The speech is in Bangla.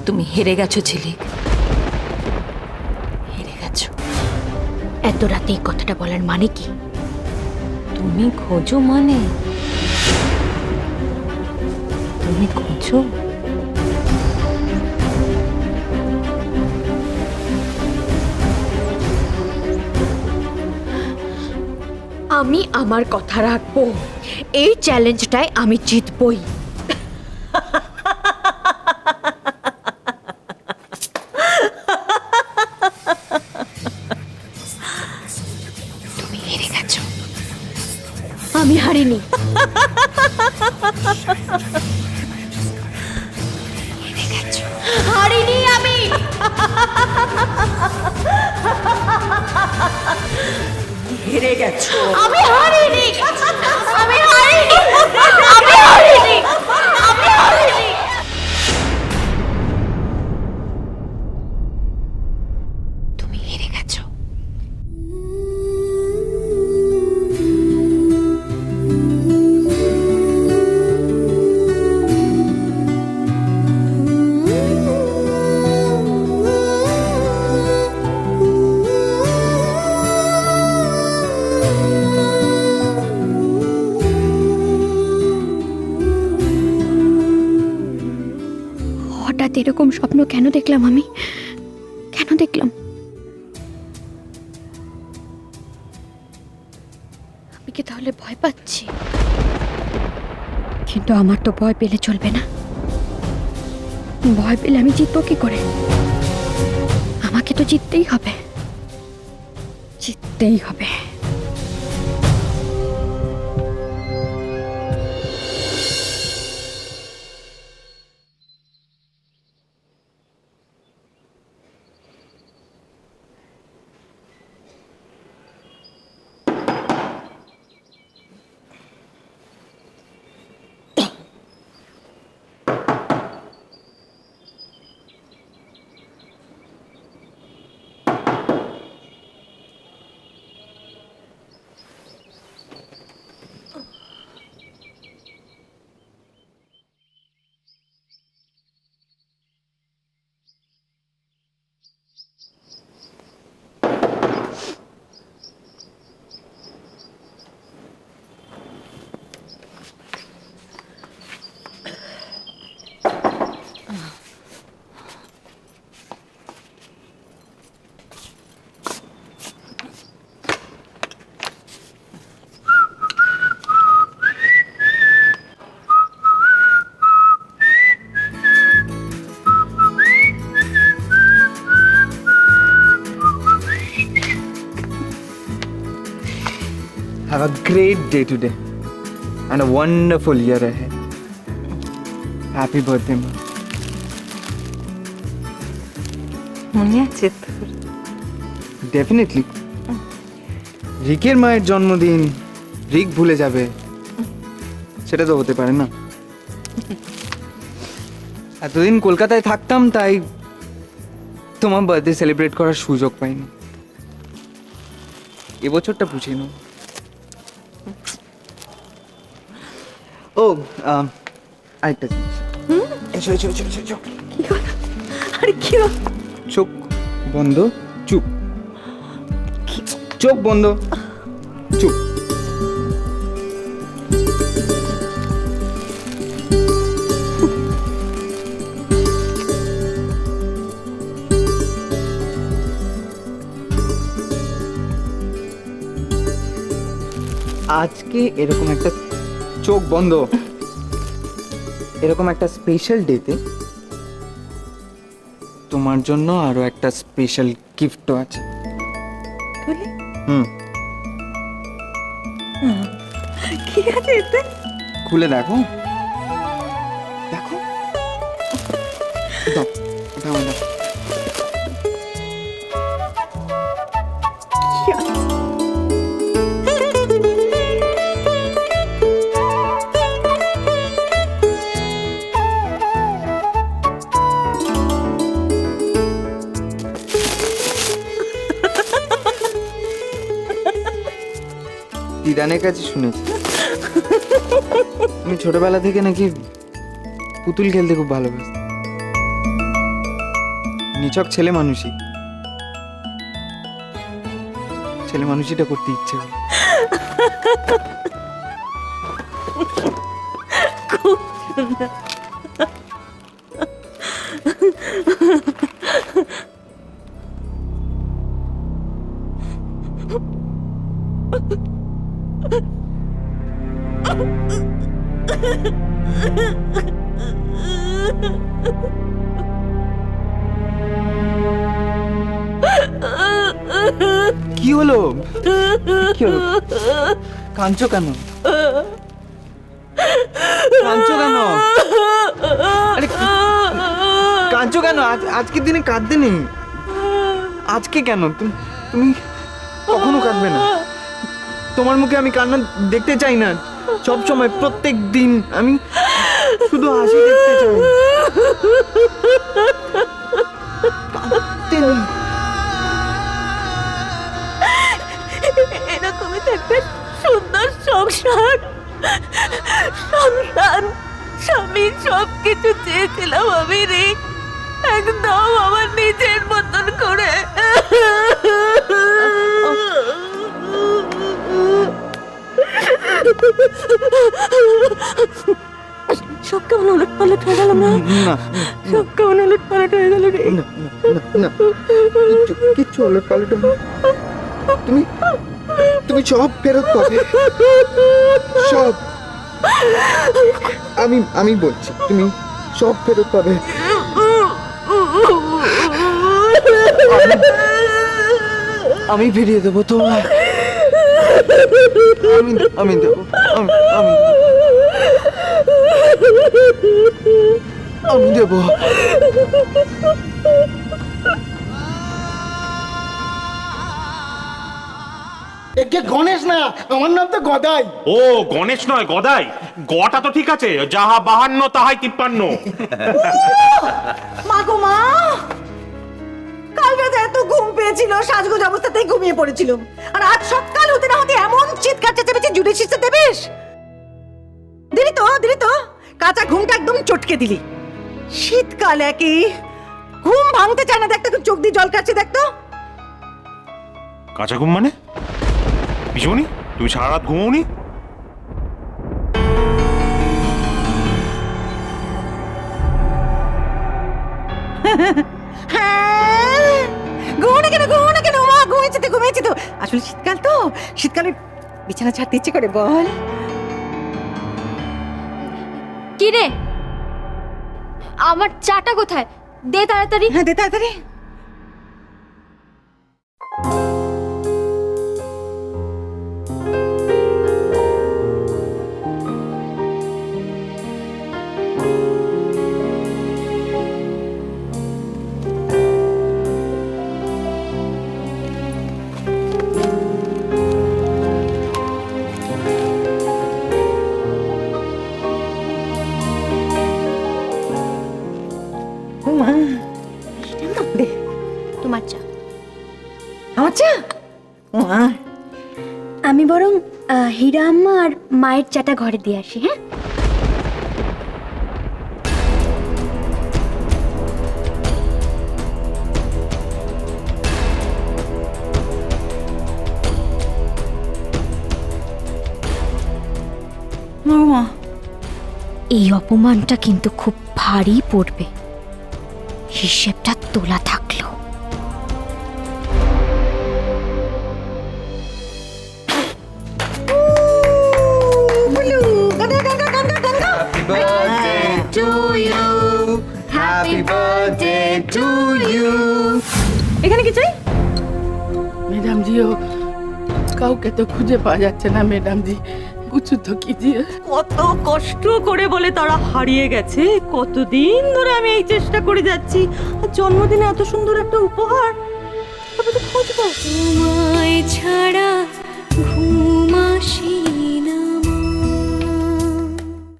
তুমি হেরে গেছো ঝিলিক, হেরে গেছো। এত রাতে এই কথাটা বলার মানে কি? তুমি খোঁজো মানে তুমি খোঁজো? আমি আমার কথা রাখবো। এই চ্যালেঞ্জটায় আমি জিতবই। তুমি হেরে গেছো। আমি হারিনি। হেরে গেছো। হারিনি আমি। হেরে গেছো। আমি হারিনি। আমি হারিনি। আমি হারিনি। আমি হারিনি। তুমি হেরে গেছো। হঠাৎ এরকম স্বপ্ন কেন দেখলাম আমি? কেন দেখলাম? আমি কি তাহলে ভয় পাচ্ছি? কিন্তু আমার তো ভয় পেলে চলবে না। ভয় পেলে আমি জিতবো কি করে? আমাকে তো জিততেই হবে, জিততেই হবে। Have a great day today and a wonderful year ahead. Happy birthday, ma. মনে আছে তোর? Definitely. রিকের মায়ের জন্মদিন রিক ভুলে যাবে সেটা তো হতে পারে না। এতদিন কলকাতায় থাকতাম তাই তোমার বার্থডে সেলিব্রেট করার সুযোগ পাইনি। এবছরটা বুঝে নাও। ও আরেকটা জিনিস। এসো এসো এসো এসো, এসো। আর কি? চোখ বন্ধ, চুপ। চোখ বন্ধ, চুপ। আজকে এরকম একটা চোখ বন্ধ, এরকম একটা স্পেশাল ডেতে তোমার জন্য আরো একটা স্পেশাল গিফটও আছে। হুম, কি আছে এতে? খুলে দেখো, দেখো। দাও, ওটা আমার দাও। দিদানের কাছে শুনেছি তুমি ছোটবেলা থেকে নাকি পুতুল খেলতে খুব ভালোবাসো। নিছক ছেলে মানুষই, ছেলে মানুষইটা করতে ইচ্ছে হলো। খুব সুন্দর। কি হলো? কি হলো? কাঁদছো কেন? কাঁদছো কেন? আরে কাঁদছো কেন? আজকের দিনে কাঁদতে নেই। আজকে কেন? তুমি কখনো কাঁদবে না। তোমার মুখে আমি কান্না দেখতে চাই না। সব সময়, প্রত্যেক দিন আমি শুধু হাসি দেখতে চাই। কাঁদতে নেই। এরকমই থাকবে সুন্দর সংসার, সন্তান, স্বামী, সবকিছু চেয়েছিলাম আমি রে, একদম আমার নিজের মতন করে। সব কেমন উলট পালট হয়ে গেল না? না, সব কেমন উলট পালট হয়ে গেল রে। না, না, না, কিচ্ছু হলো পাল্টে। তুমি তুমি সব ফেরত পাবে, সব। আমি বলছি, তুমি সব ফেরত পাবে। আমি ফিরিয়ে দেবো তোমায়। আমি দেবো, আমি দেবো। একে গণেশ না, আমার নাম তো গদাই। ও গণেশ নয় গদাই, গটা তো ঠিক আছে, যাহা 52 তাহাই 53। মা গো মা, কাল রাতে এত ঘুম পেয়েছিল, সাজগোজ অবস্থাতেই ঘুমিয়ে পড়েছিল, আর আজ সকাল হতে না হতে এমন চিৎকার চেঁচামেচি জুড়ে শিখতে দেবিস। দিলি তো কাঁচা ঘুমটা একদম চটকে দিলি। শীতকাল একই, ঘুম ভাঙতে চায় না। দেখতো চোখ দিয়ে জল কাটছে, দেখতো। কাঁচা ঘুম মানে? পিছুনি তুমি সারা রাত ঘুমোনি? হ্যাঁ, ঘুমো না কেন মা? ঘুমিয়েছি তো। আসলে শীতকাল তো, শীতকালে বিছানা ছাড়তে ইচ্ছে করে, বল। কি রে, আমার চাটা কোথায়? দে তাড়াতাড়ি। হ্যাঁ, দে তাড়াতাড়ি। তোমার চা। আমার চা? মা, আমি বরং হীরা আম্মা আর মায়ের চাটা ঘরে দিয়ে আসি। হ্যাঁ, মা, এই অপমানটা কিন্তু খুব ভারী পড়বে, হিসেবটা তোলা থাকলো। এখানে কি চাই? मैडम जी वो কাউকে তো খুঁজে পাওয়া যাচ্ছে না ম্যাডাম জি, কিছু তো कीजिए। কত কষ্ট করে বলে তারা হারিয়ে গেছে, কতদিন ধরে আমি এই চেষ্টা করে যাচ্ছি, আর জন্মদিনে এত সুন্দর একটা উপহার, তবে তো খুঁজবো। তোমায় ছাড়া ঘুম আসি